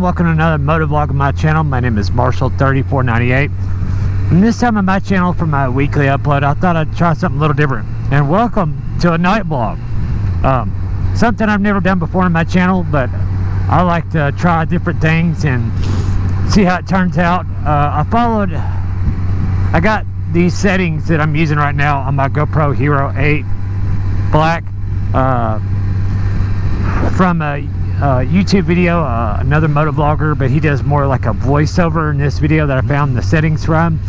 welcome to another motovlog on my channel. My name is Marshall3498. And this time on my channel for my weekly upload, I thought I'd try something a little different. And welcome to a night vlog. Something I've never done before on my channel, but I like to try different things and see how it turns out. I got these settings that I'm using right now on my GoPro Hero 8 Black from a YouTube video, another motovlogger, but he does more like a voiceover in this video that I found the settings from,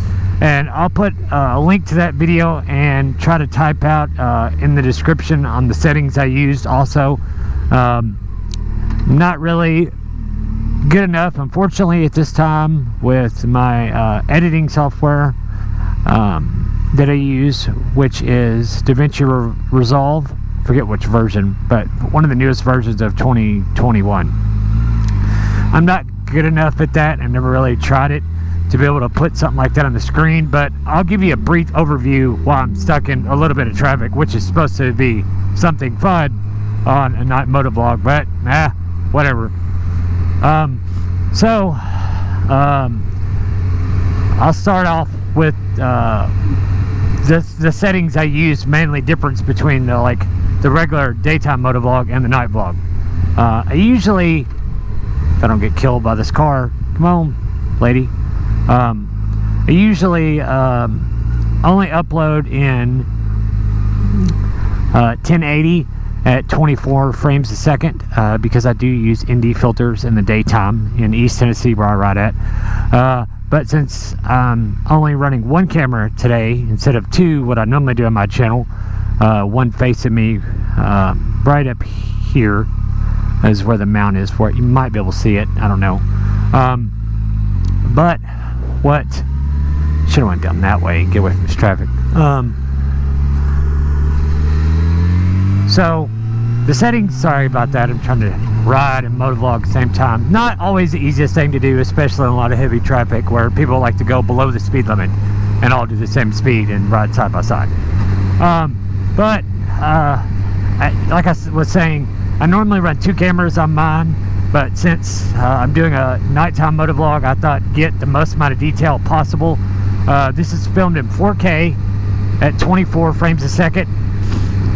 and I'll put a link to that video and try to type out in the description on the settings I used. Also, not really good enough, unfortunately, at this time with my editing software that I use, which is DaVinci Resolve. Forget which version, but one of the newest versions of 2021. I'm not good enough at that. I never really tried it to be able to put something like that on the screen, but I'll give you a brief overview while I'm stuck in a little bit of traffic, which is supposed to be something fun on a night motovlog, but whatever. I'll start off with the settings I use, mainly difference between the regular daytime motovlog and the night vlog. I usually, if I don't get killed by this car, come on, lady. I usually only upload in 1080 at 24 frames a second because I do use ND filters in the daytime in East Tennessee where I ride at. But since I'm only running one camera today instead of two, what I normally do on my channel, one facing me right up here is where the mount is for it. You might be able to see it, I don't know. But what should have went down that way and get away from this traffic. So the settings, sorry about that, I'm trying to ride and motovlog at the same time. Not always the easiest thing to do, especially in a lot of heavy traffic where people like to go below the speed limit and all do the same speed and ride side by side. But like I was saying, I normally run two cameras on mine, but since I'm doing a nighttime motovlog, I thought get the most amount of detail possible. This is filmed in 4K at 24 frames a second.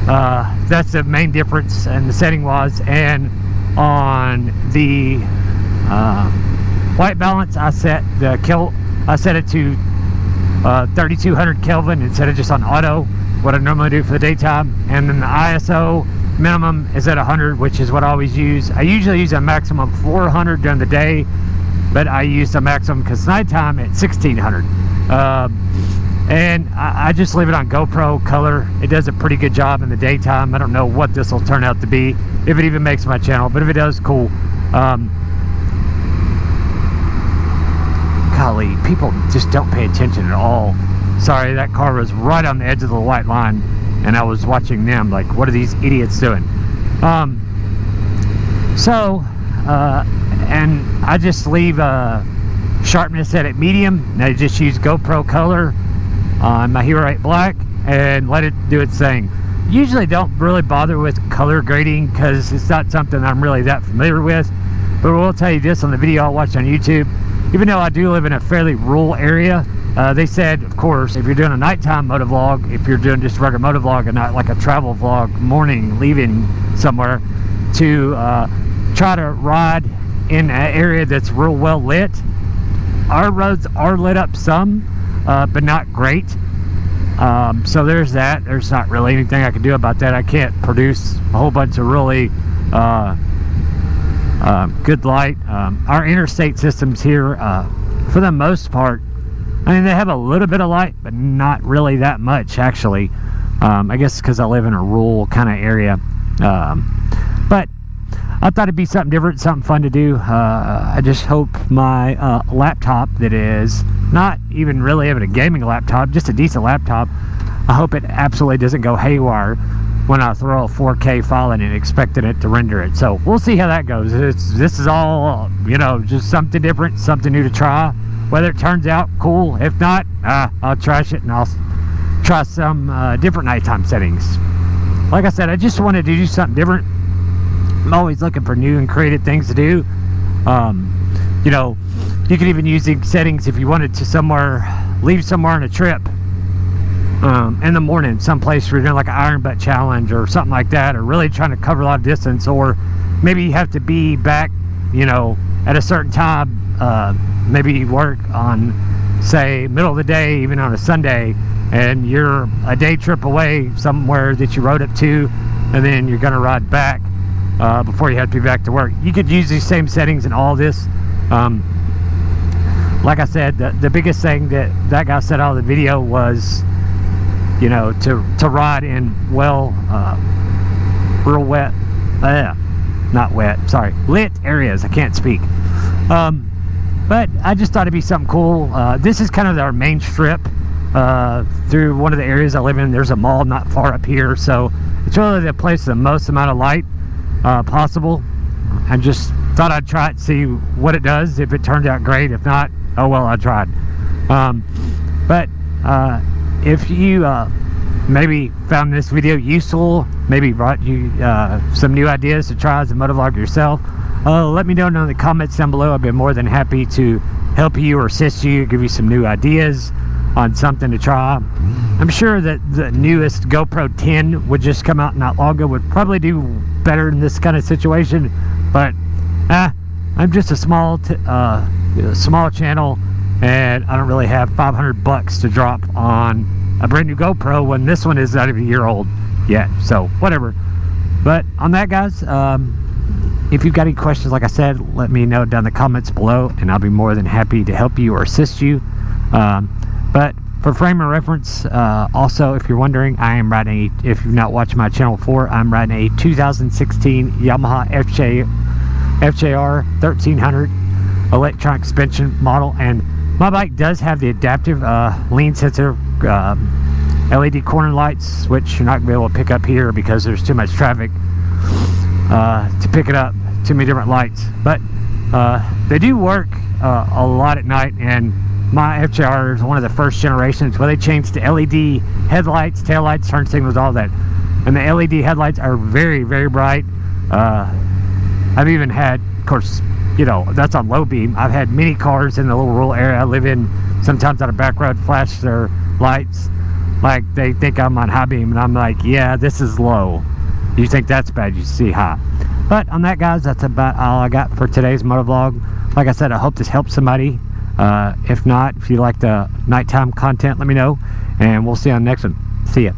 That's the main difference in the setting was. And on the white balance, I set it to 3200 Kelvin instead of just on auto, what I normally do for the daytime. And then the ISO minimum is at 100, which is what I always use. I usually use a maximum of 400 during the day, but I use a maximum because nighttime at 1600. And I just leave it on GoPro color. It does a pretty good job in the daytime. I don't know what this will turn out to be, if it even makes my channel, but if it does, cool. Golly, people just don't pay attention at all. Sorry, that car was right on the edge of the white line, and I was watching them like, what are these idiots doing? And I just leave sharpness set at medium, and I just use GoPro color on my Hero 8 Black and let it do its thing. Usually don't really bother with color grading because it's not something I'm really that familiar with, but we'll tell you this on the video I watched on YouTube. Even though I do live in a fairly rural area, they said, of course, if you're doing a nighttime motovlog, if you're doing just a regular motovlog and not like a travel vlog, morning, leaving somewhere, to try to ride in an area that's real well lit. Our roads are lit up some, but not great. So there's that. There's not really anything I can do about that. I can't produce a whole bunch of really good light. Our interstate systems here, for the most part, I mean, they have a little bit of light, but not really that much, actually. I guess because I live in a rural kind of area. But I thought it'd be something different, something fun to do. I just hope my laptop, that is not even really even a gaming laptop, just a decent laptop, I hope it absolutely doesn't go haywire when I throw a 4K file in it, expecting it to render it. So we'll see how that goes. This is all, just something different, something new to try. Whether it turns out cool, if not, I'll trash it and I'll try some different nighttime settings. Like I said, I just wanted to do something different. I'm always looking for new and creative things to do. you know, you could even use these settings if you wanted to leave somewhere on a trip in the morning, someplace where you're doing like an iron butt challenge or something like that, or really trying to cover a lot of distance, or maybe you have to be back, you know, at a certain time. Maybe you work on, say, middle of the day, even on a Sunday, and you're a day trip away somewhere that you rode up to, and then you're going to ride back before you have to be back to work. You could use these same settings in all this. Like I said, the biggest thing that guy said out of the video was, you know, to ride in real wet, not wet, sorry, lit areas. I can't speak. But I just thought it'd be something cool. This is kind of our main strip through one of the areas I live in. There's a mall not far up here, so it's really the place with the most amount of light possible. I just thought I'd try it, see what it does. If it turned out great, if not, oh well, I tried. But if you maybe found this video useful, maybe brought you some new ideas to try as a motovlogger yourself, let me know in the comments down below. I'd be more than happy to help you or assist you, give you some new ideas on something to try. I'm sure that the newest GoPro 10 would just come out not long ago, would probably do better in this kind of situation, but I'm just a small channel, and I don't really have $500 to drop on a brand new GoPro when this one is not even a year old yet, so whatever. But on that, guys, if you've got any questions, like I said, let me know down in the comments below, and I'll be more than happy to help you or assist you. But for frame of reference, also, if you're wondering, I am riding if you've not watched my channel before, I'm riding a 2016 Yamaha FJR 1300 electronic suspension model, and my bike does have the adaptive lean sensor LED corner lights, which you're not going to be able to pick up here because there's too much traffic to pick it up, too many different lights. But they do work a lot at night, and my FJR is one of the first generations where they changed to LED headlights, taillights, turn signals, all that. And the LED headlights are very, very bright. I've even had, of course, you know, that's on low beam. I've had many cars in the little rural area I live in, sometimes on a back road, flash their lights like they think I'm on high beam, and I'm like, yeah, this is low. You think that's bad, you see high. But on that, guys, that's about all I got for today's motovlog. Like I said, I hope this helps somebody. If not, if you like the nighttime content, let me know, and we'll see you on the next one. See ya.